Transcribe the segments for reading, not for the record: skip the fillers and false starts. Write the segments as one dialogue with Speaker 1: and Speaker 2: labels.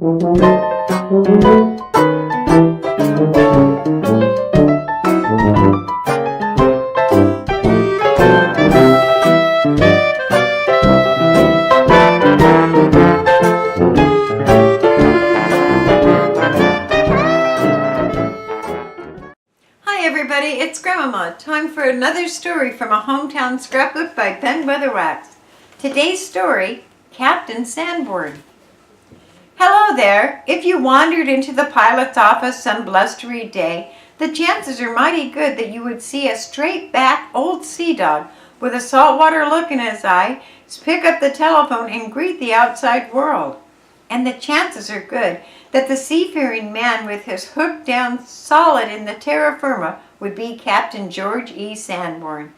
Speaker 1: Hi everybody, it's Grandmama. Time for another story from a hometown scrapbook by Ben Weatherwax. Today's story, Captain Sanborn. Hello there. If you wandered into the pilot's office some blustery day, the chances are mighty good that you would see a straight-backed old sea dog with a saltwater look in his eye pick up the telephone and greet the outside world. And the chances are good that the seafaring man with his hook down solid in the terra firma would be Captain George E. Sanborn.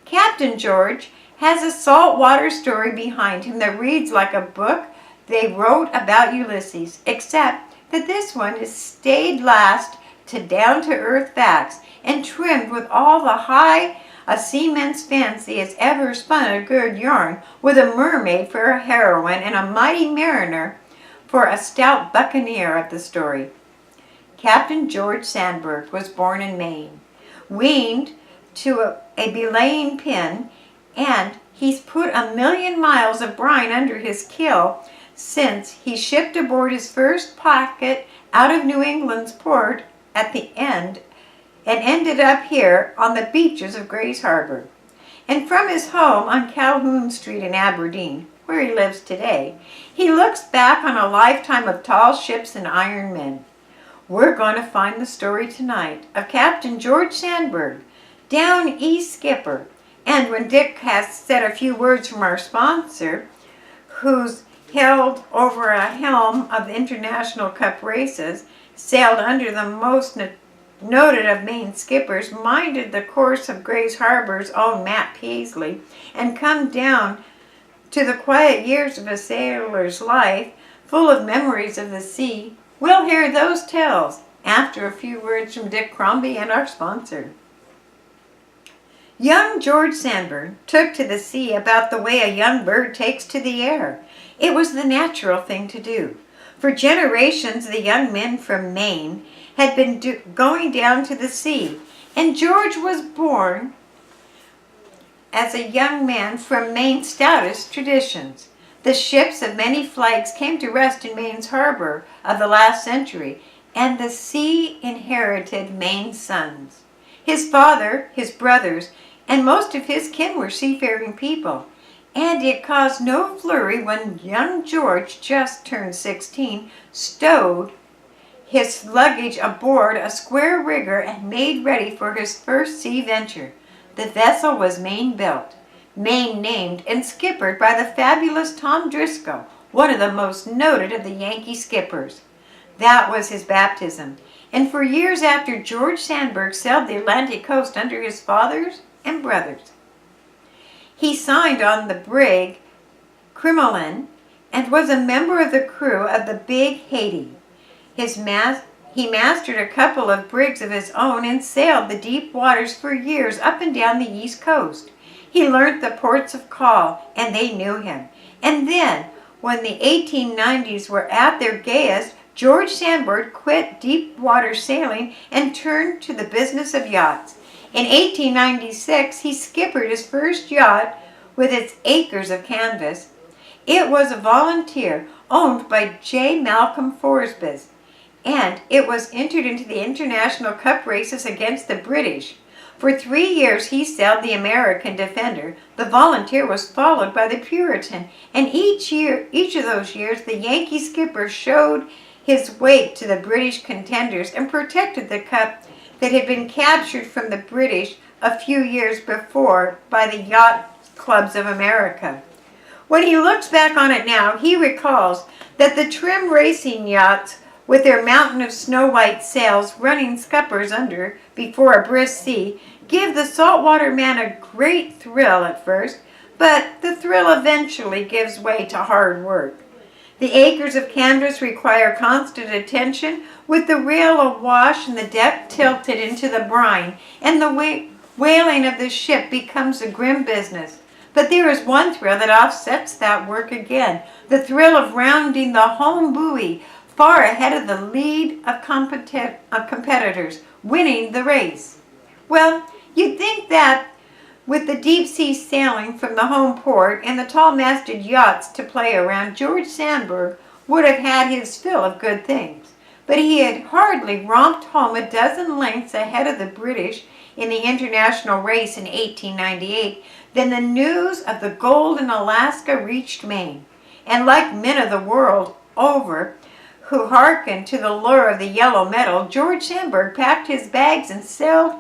Speaker 1: Captain George has a saltwater story behind him that reads like a book they wrote about Ulysses, except that this is stayed last to down-to-earth facts and trimmed with all the high a seaman's fancy has ever spun a good yarn, with a mermaid for a heroine and a mighty mariner for a stout buccaneer of the story. Captain George Sanborn was born in Maine, weaned to a belaying pin, and he's put 1,000,000 miles of brine under his keel since he shipped aboard his first packet out of New England's port at the end and ended up here on the beaches of Grays Harbor. And from his home on Calhoun Street in Aberdeen, where he lives today, he looks back on a lifetime of tall ships and iron men. We're going to find the story tonight of Captain George Sanborn, Down East skipper. And when Dick has said a few words from our sponsor, who's held over a helm of International Cup races, sailed under the most noted of Maine skippers, minded the course of Grays Harbor's own Matt Peasley, and come down to the quiet years of a sailor's life, full of memories of the sea, we'll hear those tales after a few words from Dick Crombie and our sponsor. Young George Sanborn took to the sea about the way a young bird takes to the air. It was the natural thing to do. For generations, the young men from Maine had been going down to the sea, and George was born as a young man from Maine's stoutest traditions. The ships of many flags came to rest in Maine's harbor of the last century, and the sea inherited Maine's sons. His father, his brothers, and most of his kin were seafaring people, and it caused no flurry when young George, just turned 16, stowed his luggage aboard a square rigger and made ready for his first sea venture. The vessel was Maine-built, Maine-named, and skippered by the fabulous Tom Driscoll, one of the most noted of the Yankee skippers. That was his baptism, and for years after, George Sanborn sailed the Atlantic coast under his fathers and brothers. He signed on the brig Timberland and was a member of the crew of the Big Haiti. He mastered a couple of brigs of his own and sailed the deep waters for years up and down the East Coast. He learned the ports of call, and they knew him. And then, when the 1890s were at their gayest, George Sanborn quit deep water sailing and turned to the business of yachts. In 1896, he skippered his first yacht with its acres of canvas. It was a volunteer owned by J. Malcolm Forsbys, and it was entered into the International Cup races against the British. For 3 years he sailed the American Defender. The Volunteer was followed by the Puritan, and each of those years the Yankee skipper showed his weight to the British contenders and protected the cup that had been captured from the British a few years before by the Yacht Clubs of America. When he looks back on it now, he recalls that the trim racing yachts with their mountain of snow-white sails running scuppers under before a brisk sea, give the saltwater man a great thrill at first, but the thrill eventually gives way to hard work. The acres of canvas require constant attention, with the rail awash and the deck tilted into the brine, and the whaling of the ship becomes a grim business. But there is one thrill that offsets that work again, the thrill of rounding the home buoy far ahead of the lead of competitors, winning the race. Well, you'd think that with the deep sea sailing from the home port and the tall-masted yachts to play around, George Sandberg would have had his fill of good things. But he had hardly romped home a dozen lengths ahead of the British in the international race in 1898 than the news of the gold in Alaska reached Maine. And like men of the world over who hearkened to the lure of the yellow metal, George Sandberg packed his bags and sailed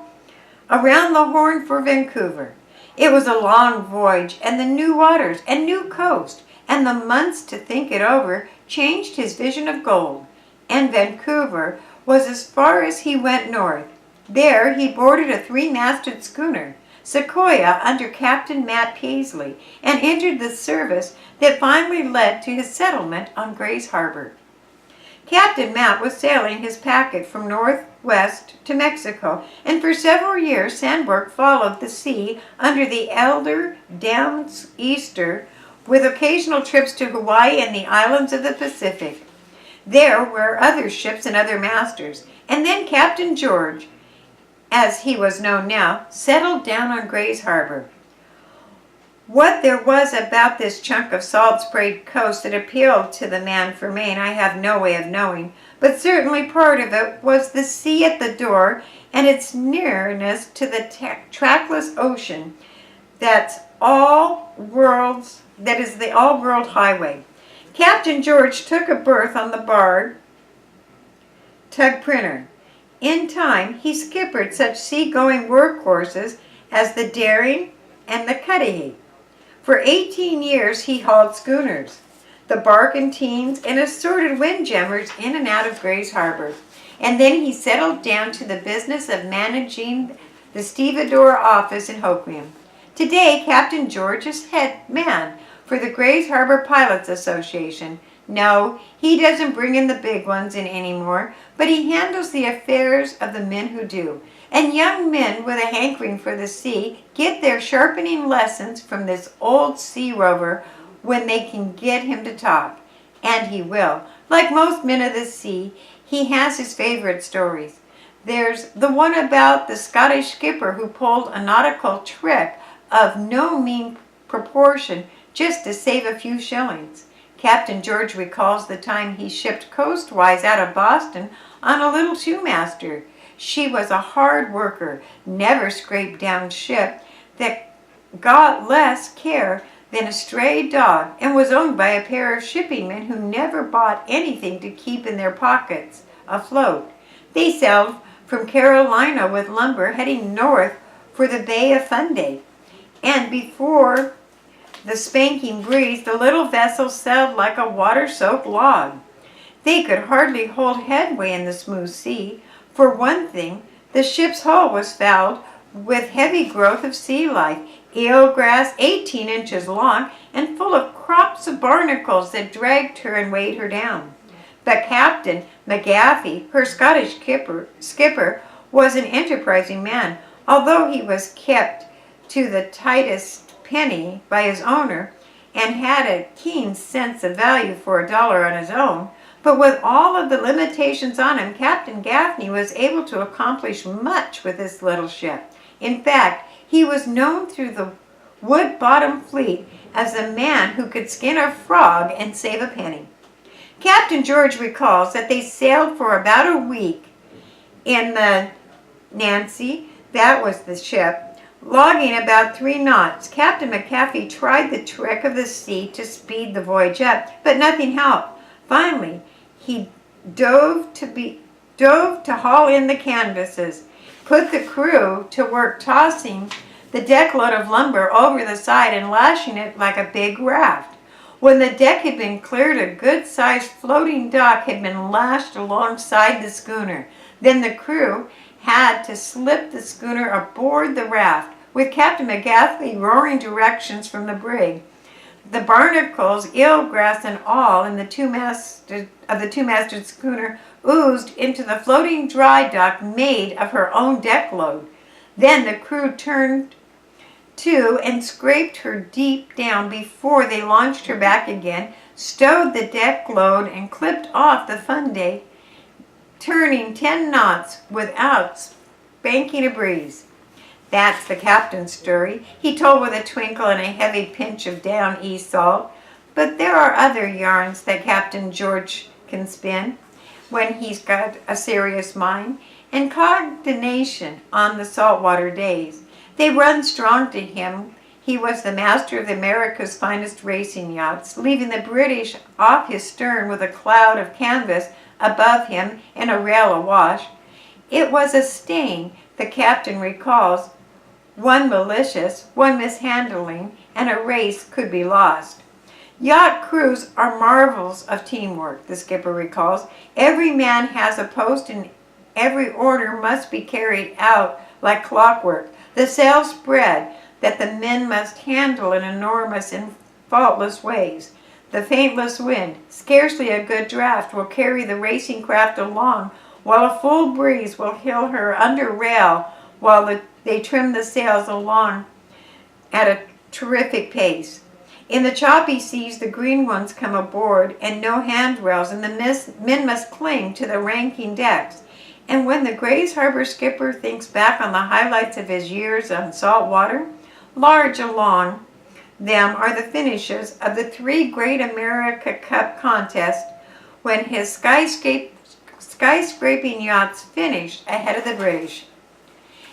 Speaker 1: around the Horn for Vancouver. It was a long voyage, and the new waters and new coast and the months to think it over changed his vision of gold. And Vancouver was as far as he went north. There he boarded a three-masted schooner, Sequoia, under Captain Matt Paisley, and entered the service that finally led to his settlement on Grays Harbor. Captain Matt was sailing his packet from northwest to Mexico, and for several years Sandberg followed the sea under the Elder Downs-Easter, with occasional trips to Hawaii and the islands of the Pacific. There were other ships and other masters, and then Captain George, as he was known now, settled down on Grays Harbor. What there was about this chunk of salt-sprayed coast that appealed to the man from Maine, I have no way of knowing, but certainly part of it was the sea at the door and its nearness to the trackless ocean that is the all-world highway. Captain George took a berth on the Bard tug Printer. In time, he skippered such sea-going workhorses as the Daring and the Cudahy. For 18 years, he hauled schooners, the barkentines, and assorted windjammers in and out of Grays Harbor. And then he settled down to the business of managing the stevedore office in Hoquiam. Today, Captain George is head man for the Grays Harbor Pilots Association. No, he doesn't bring in the big ones in anymore, but he handles the affairs of the men who do. And young men with a hankering for the sea get their sharpening lessons from this old sea rover when they can get him to talk. And he will. Like most men of the sea, he has his favorite stories. There's the one about the Scottish skipper who pulled a nautical trick of no mean proportion just to save a few shillings. Captain George recalls the time he shipped coastwise out of Boston on a little shoemaster. She was a hard worker, never scraped down ship, that got less care than a stray dog, and was owned by a pair of shipping men who never bought anything to keep in their pockets afloat. They sailed from Carolina with lumber heading north for the Bay of Fundy, and before the spanking breeze, the little vessel sailed like a water-soaked log. They could hardly hold headway in the smooth sea. For one thing, the ship's hull was fouled with heavy growth of sea life, eelgrass 18 inches long and full of crops of barnacles that dragged her and weighed her down. But Captain McGaffey, her Scottish skipper, was an enterprising man, although he was kept to the tightest penny by his owner and had a keen sense of value for $1 on his own. But with all of the limitations on him, Captain Gaffney was able to accomplish much with this little ship. In fact, he was known through the Wood-Bottom Fleet as a man who could skin a frog and save a penny. Captain George recalls that they sailed for about a week in the Nancy, that was the ship, logging about 3 knots. Captain McAfee tried the trick of the sea to speed the voyage up, but nothing helped. Finally, he dove to haul in the canvases, put the crew to work tossing the deck load of lumber over the side and lashing it like a big raft. When the deck had been cleared, a good-sized floating dock had been lashed alongside the schooner. Then the crew had to slip the schooner aboard the raft, with Captain McGaffey roaring directions from the brig. The barnacles, eelgrass, and all in the two-masted schooner oozed into the floating dry dock made of her own deck load. Then the crew turned to and scraped her deep down before they launched her back again, stowed the deck load, and clipped off the fun day, turning 10 knots without spanking a breeze. That's the captain's story, he told with a twinkle and a heavy pinch of down east salt. But there are other yarns that Captain George can spin when he's got a serious mind and coordination on the saltwater days. They run strong to him. He was the master of America's finest racing yachts, leaving the British off his stern with a cloud of canvas above him and a rail awash. It was a stain, the captain recalls, one malicious, one mishandling, and a race could be lost. Yacht crews are marvels of teamwork, the skipper recalls. Every man has a post and every order must be carried out like clockwork. The sail spread that the men must handle in enormous and faultless ways. The faintless wind, scarcely a good draft, will carry the racing craft along, while a full breeze will hill her under rail while they trim the sails along at a terrific pace. In the choppy seas, the green ones come aboard, and no handrails, and the men must cling to the ranking decks. And when the Grays Harbor skipper thinks back on the highlights of his years on salt water, large along them are the finishes of the 3 Great America Cup contests when his skyscraping yachts finished ahead of the British.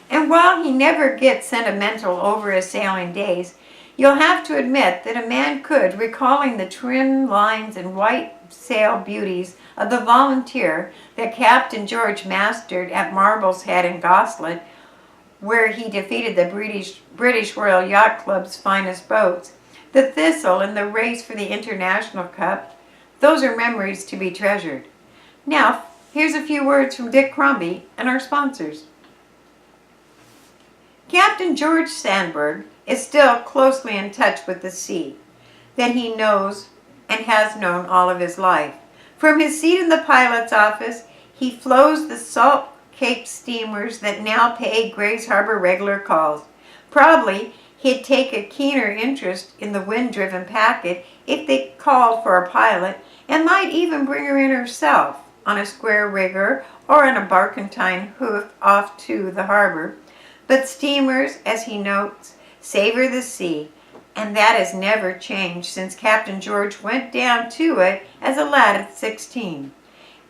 Speaker 1: And while he never gets sentimental over his sailing days, you'll have to admit that a man could, recalling the trim lines and white sail beauties of the Volunteer that Captain George mastered at Marble's Head and Goslet, where he defeated the British Royal Yacht Club's finest boats, the Thistle and the race for the International Cup. Those are memories to be treasured. Now, here's a few words from Dick Crombie and our sponsors. Captain George Sanborn is still closely in touch with the sea that he knows and has known all of his life. From his seat in the pilot's office, he flows the Salt Cape steamers that now pay Grays Harbor regular calls. Probably he'd take a keener interest in the wind-driven packet if they called for a pilot, and might even bring her in herself on a square rigger or on a barkentine hoof off to the harbor. But steamers, as he notes, savor the sea, and that has never changed since Captain George went down to it as a lad at 16.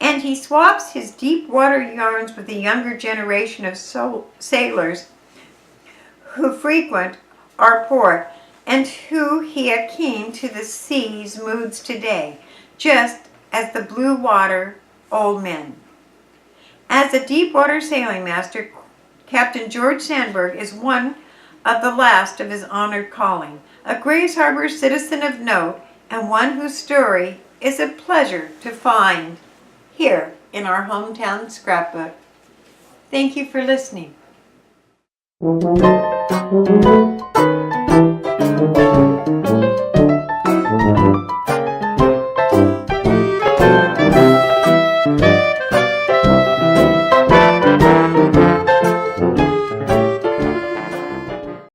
Speaker 1: And he swaps his deep water yarns with the younger generation of sailors who frequent our port and who he akin to the sea's moods today, just as the blue water old men. As a deep water sailing master, Captain George Sandberg is one of the last of his honored calling, a Grays Harbor citizen of note, and one whose story is a pleasure to find here in our hometown scrapbook. Thank you for listening.